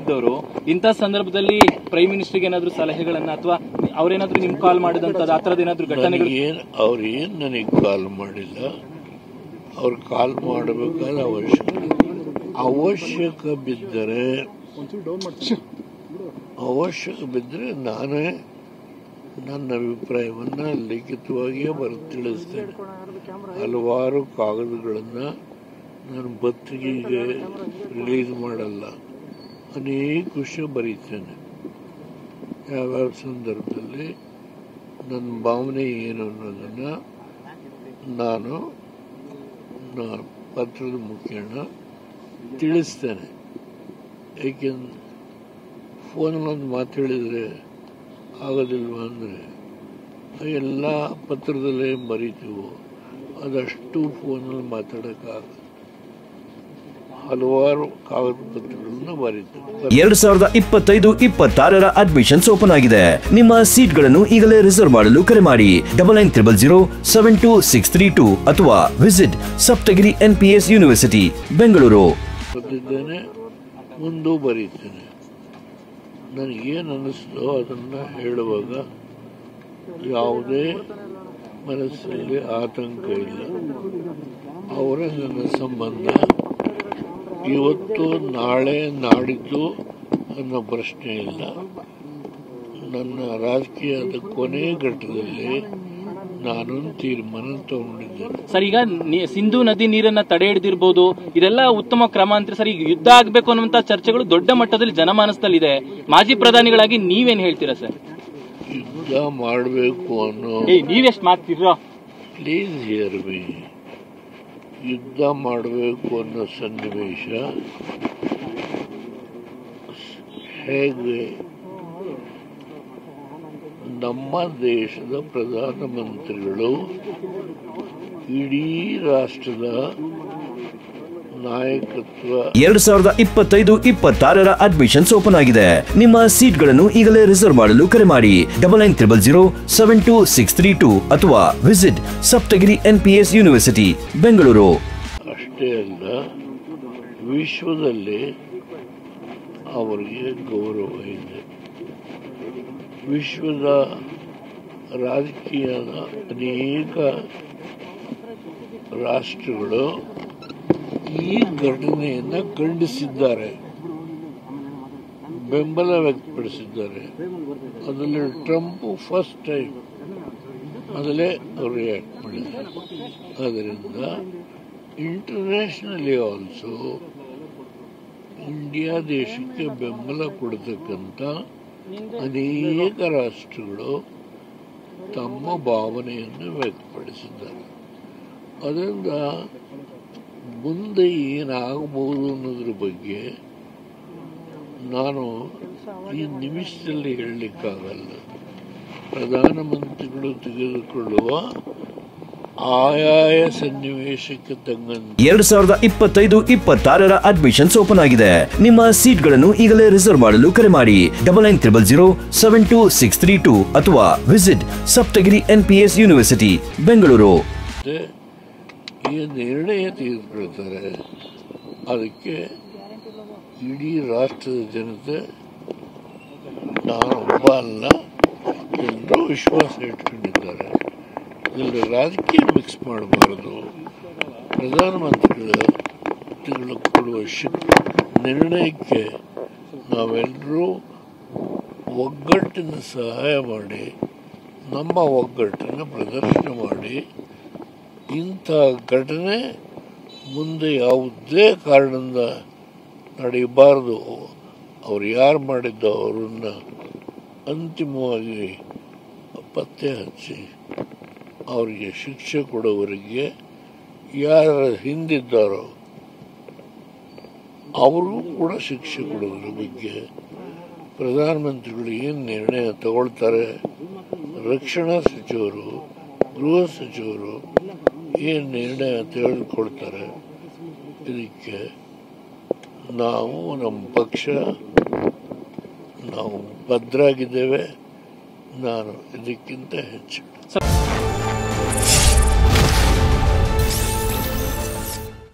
ಇದ್ದವರು ಇಂಥ ಸಂದರ್ಭದಲ್ಲಿ ಪ್ರೈಮ್ ಮಿನಿಸ್ಟರ್ಗೆ ಏನಾದ್ರು ಸಲಹೆಗಳನ್ನ ಅಥವಾ ಅವ್ರೇನಾದ್ರು ನಿಮ್ ಕಾಲ್ ಮಾಡಿದಂತದ್ದು ಆ ತರದ ಏನಾದ್ರು ಘಟನೆಗಳು? ಅವ್ರು ಏನ್ ನನಗೆ ಕಾಲ್ ಮಾಡಿಲ್ಲ. ಅವ್ರು ಕಾಲ್ ಮಾಡಬೇಕಾದ ಅವಶ್ಯಕ ಬಿದ್ದರೆ ನಾನೇ ನನ್ನ ಅಭಿಪ್ರಾಯವನ್ನು ಲಿಖಿತವಾಗಿಯೇ ತಿಳಿಸ್ತೇನೆ. ಹಲವಾರು ಕಾಗದಗಳನ್ನು ನಾನು ಪತ್ರಿಕೆಗೆ ರಿಲೀಸ್ ಮಾಡಲ್ಲ, ಅನೇಕ ವಿಷಯ ಬರೀತೇನೆ. ಯಾವ್ಯಾವ ಸಂದರ್ಭದಲ್ಲಿ ನನ್ನ ಭಾವನೆ ಏನು ಅನ್ನೋದನ್ನು ನಾನು ಪತ್ರದ ಮುಖೇನ ತಿಳಿಸ್ತೇನೆ. ಏಕೆಂದ್ರೆ ಫೋನಲ್ಲಿ ಒಂದು ಮಾತು ಹೇಳಿದರೆ ಆಗೋದಿಲ್ವ ಅಂದರೆ ಎಲ್ಲ ಪತ್ರದಲ್ಲೇ ಬರೀತೀವೋ ಅದಷ್ಟು ಫೋನಲ್ಲಿ ಮಾತಾಡೋಕ್ಕಾಗಲ್ಲ. ಹಲವಾರು ಕಾಗದ ಪತ್ರಗಳನ್ನು ಬರೀತೀವಿ. 2025-26 ಅಡ್ಮಿಷನ್ಸ್ ಓಪನ್ ಆಗಿದೆ. ನಿಮ್ಮ ಸೀಟ್ಗಳನ್ನು ಈಗಲೇ ರಿಸರ್ವ್ ಮಾಡಲು ಕರೆ ಮಾಡಿ 9900072632 ಅಥವಾ visit Saptagiri NPS university Bengaluru. ಮುಂದೂ ಬರೀತೇನೆ. ನನಗೇನು ಅನ್ನಿಸ್ತೋ ಅದನ್ನು ಹೇಳುವಾಗ ಯಾವುದೇ ಮನಸ್ಸಲ್ಲಿ ಆತಂಕ ಇಲ್ಲ. ಅವರ ನನ್ನ ಸಂಬಂಧ ಇವತ್ತು ನಾಳೆ ನಾಡಿದ್ದು ಅನ್ನೋ ಪ್ರಶ್ನೆ ಇಲ್ಲ. ನನ್ನ ರಾಜಕೀಯದ ಕೊನೆ ಘಟ್ಟದಲ್ಲಿ ನಾನೊಂದು ತೀರ್ಮಾನ ತಗೊಂಡಿದ್ದೇನೆ. ಸರ್, ಈಗ ಸಿಂಧೂ ನದಿ ನೀರನ್ನ ತಡೆ ಹಿಡಿದಿರ್ಬೋದು, ಇದೆಲ್ಲ ಉತ್ತಮ ಕ್ರಮ ಅಂತ. ಸರ್, ಈಗ ಯುದ್ಧ ಆಗ್ಬೇಕು ಅನ್ನುವಂತ ಚರ್ಚೆಗಳು ದೊಡ್ಡ ಮಟ್ಟದಲ್ಲಿ ಜನಮಾನಸದಲ್ಲಿ ಇದೆ. ಮಾಜಿ ಪ್ರಧಾನಿಗಳಾಗಿ ನೀವೇನ್ ಹೇಳ್ತೀರಾ ಸರ್? ಯುದ್ಧ ಮಾಡಬೇಕು ಅನ್ನೋ ನೀವೆಷ್ಟು ಮಾತಿರೋ ಪ್ಲೀಸ್ ಹಿಯರ್ ಮೀ. ಯುದ್ಧ ಮಾಡಬೇಕು ಅನ್ನೋ ಸನ್ನಿವೇಶ ಹೇಗೆ ನಮ್ಮ ದೇಶದ ಪ್ರಧಾನಮಂತ್ರಿಗಳು ಇಡೀ ರಾಷ್ಟ್ರದ ನಾಯಕತ್ವ 2025-26 ಅಡ್ಮಿಷನ್ಸ್ ಓಪನ್ ಆಗಿದೆ. ನಿಮ್ಮ ಸೀಟ್ಗಳನ್ನು ಈಗಲೇ ರಿಸರ್ವ್ ಮಾಡಲು ಕರೆ ಮಾಡಿ 9900072632 ಅಥವಾ visit Saptagiri NPS university Bengaluru. ಅಷ್ಟೇ ಅಲ್ಲ, ವಿಶ್ವದಲ್ಲಿ ಅವರಿಗೆ ಗೌರವ ಇದೆ. ವಿಶ್ವದ ರಾಜಕೀಯದ ಅನೇಕ ರಾಷ್ಟ್ರಗಳು ಈ ಘಟನೆಯನ್ನು ಖಂಡಿಸಿದ್ದಾರೆ, ಬೆಂಬಲ ವ್ಯಕ್ತಪಡಿಸಿದ್ದಾರೆ. ಅದರಲ್ಲಿ ಟ್ರಂಪ್ ಫಸ್ಟ್ ಟೈಮ್ ಅದರಲ್ಲೇ ರಿಯಾಕ್ಟ್ ಮಾಡಿದ್ದಾರೆ. ಆದ್ದರಿಂದ ಇಂಟರ್ನ್ಯಾಷನಲಿ ಆಲ್ಸೋ ಇಂಡಿಯಾ ದೇಶಕ್ಕೆ ಬೆಂಬಲ ಕೊಡತಕ್ಕಂಥ ಅನೇಕ ರಾಷ್ಟ್ರಗಳು ತಮ್ಮ ಭಾವನೆಯನ್ನು ವ್ಯಕ್ತಪಡಿಸಿದ್ದಾರೆ. ಅದರಿಂದ ಮುಂದೆ ಏನಾಗಬಹುದು ಅನ್ನೋದ್ರ ಬಗ್ಗೆ ನಾನು ಈ ನಿಮಿಷದಲ್ಲಿ ಹೇಳಲಿಕ್ಕಾಗಲ್ಲ. ಪ್ರಧಾನಮಂತ್ರಿಗಳು ತೆಗೆದುಕೊಳ್ಳುವ ಆಯಾಯ ಸನ್ನಿವೇಶಕ್ಕೆ ತಕ್ಕಂತೆ 2025-26 ಅಡ್ಮಿಷನ್ಸ್ ಓಪನ್ ಆಗಿದೆ. ನಿಮ್ಮ ಸೀಟ್ಗಳನ್ನು ಈಗಲೇ ರಿಸರ್ವ್ ಮಾಡಲು ಕರೆ ಮಾಡಿ 9900072632 ಅಥವಾ visit Saptagiri NPS university Bengaluru. ಈ ನಿರ್ಣಯ ತೆಗೆದುಕೊಳ್ತಾರೆ, ಅದಕ್ಕೆ ಇಡೀ ರಾಷ್ಟ್ರದ ಜನತೆ ನಾನೊಬ್ಬ ಅಲ್ಲ ಎಲ್ಲರೂ ವಿಶ್ವಾಸ ಇಟ್ಕೊಂಡಿದ್ದಾರೆ. ಇಲ್ಲಿ ರಾಜಕೀಯ ಮಿಕ್ಸ್ ಮಾಡಬಾರದು. ಪ್ರಧಾನಮಂತ್ರಿಗಳು ಕೊಡುವ ನಿರ್ಣಯಕ್ಕೆ ನಾವೆಲ್ಲರೂ ಒಗ್ಗಟ್ಟಿನ ಸಹಾಯ ಮಾಡಿ ನಮ್ಮ ಒಗ್ಗಟ್ಟನ್ನು ಪ್ರದರ್ಶನ ಮಾಡಿ ಇಂಥ ಘಟನೆ ಮುಂದೆ ಯಾವುದೇ ಕಾರಣದಿಂದ ನಡೆಯಬಾರದು. ಅವ್ರು ಯಾರು ಮಾಡಿದ್ದೋ ಅವರನ್ನು ಅಂತಿಮವಾಗಿ ಪತ್ತೆ ಹಚ್ಚಿ ಅವರಿಗೆ ಶಿಕ್ಷೆ ಕೊಡೋವರೆಗೆ ಯಾರ ಹಿಂದಿದ್ದಾರೋ ಅವ್ರಿಗೂ ಕೂಡ ಶಿಕ್ಷೆ ಕೊಡೋದ್ರ ಬಗ್ಗೆ ಪ್ರಧಾನಮಂತ್ರಿಗಳು ಏನು ನಿರ್ಣಯ ತಗೊಳ್ತಾರೆ, ರಕ್ಷಣಾ ಸಚಿವರು, ಗೃಹ ಸಚಿವರು ಏನು ನಿರ್ಣಯ ತೆಗೆದುಕೊಳ್ತಾರೆ, ಇದಕ್ಕೆ ನಾವು ನಮ್ಮ ಪಕ್ಷ ನಾವು ಭದ್ರಾಗಿದ್ದೇವೆ. ನಾನು ಇದಕ್ಕಿಂತ ಹೆಚ್ಚು